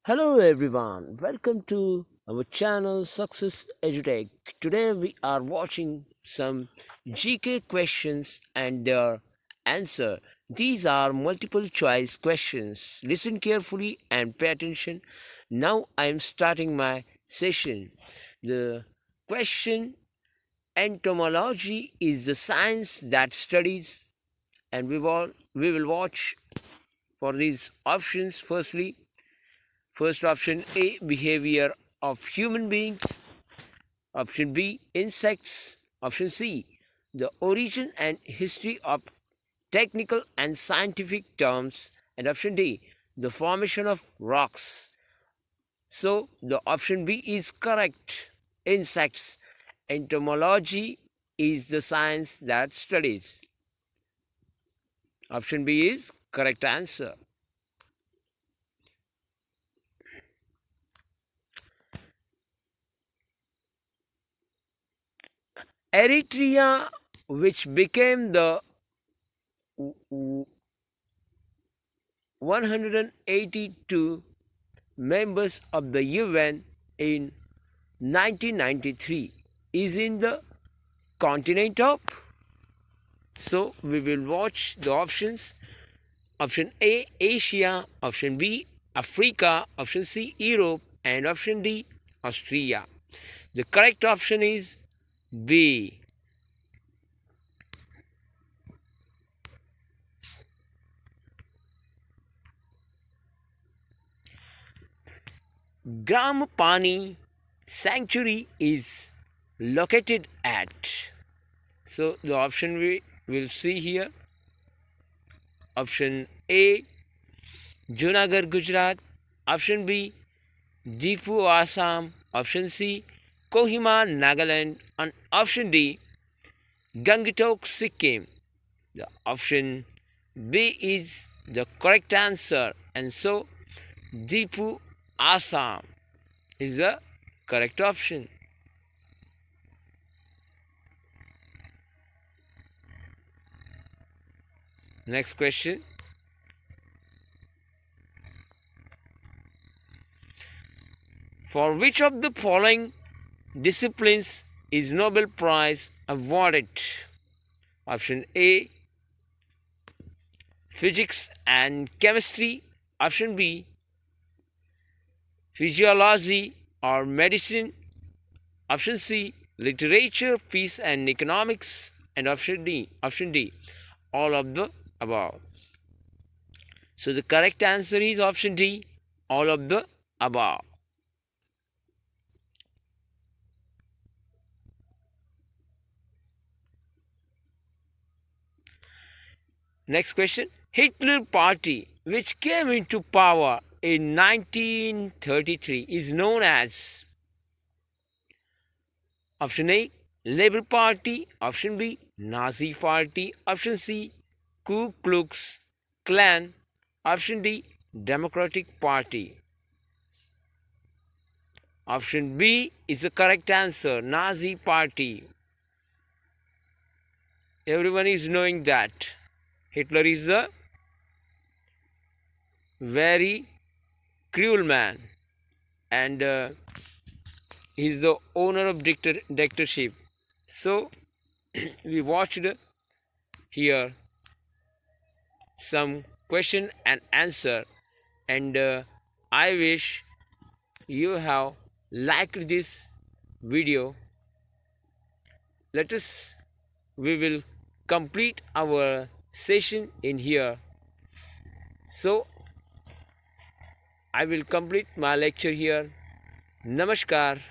Hello everyone, welcome to our channel Success EDUTECH. Today we are watching some GK questions and their answer. These are multiple choice questions. Listen carefully and pay attention. Now I am starting my session. The question: entomology is the science that studies, and we will watch for these options. First option A, behavior of human beings. Option B, insects. Option C, the origin and history of technical and scientific terms. And option D, the formation of rocks. So the option B is correct. Insects. Entomology is the science that studies. Option B is correct answer. Eritrea, which became the 182 members of the UN in 1993, is in the continent of. So we will watch the options. Option A, Asia. Option B, Africa. Option C, Europe. And option D, Australia. The correct option is B. Gramapani Sanctuary is located at. So the option we will see here. Option A, Junagadh, Gujarat. Option B, Difu, Assam. Option C, Kohima, Nagaland. And option D, Gangtok, Sikkim. The option B is the correct answer, and so Difu, Assam is the correct option. Next question. For which of the following disciplines is Nobel Prize awarded? Option A, physics and chemistry. Option B, physiology or medicine. Option C, literature, peace and economics. And option D, all of the above. So the correct answer is option D, all of the above. Next question. Hitler Party, which came into power in 1933, is known as. Option A, Labour Party. Option B, Nazi Party. Option C, Ku Klux Klan. Option D, Democratic Party. Option B is the correct answer, Nazi Party. Everyone is knowing that Hitler is a very cruel man, and he is the owner of dictatorship. So we watched here some question and answer, and I wish you have liked this video. We will complete our session in here. So I will complete my lecture here. Namaskar.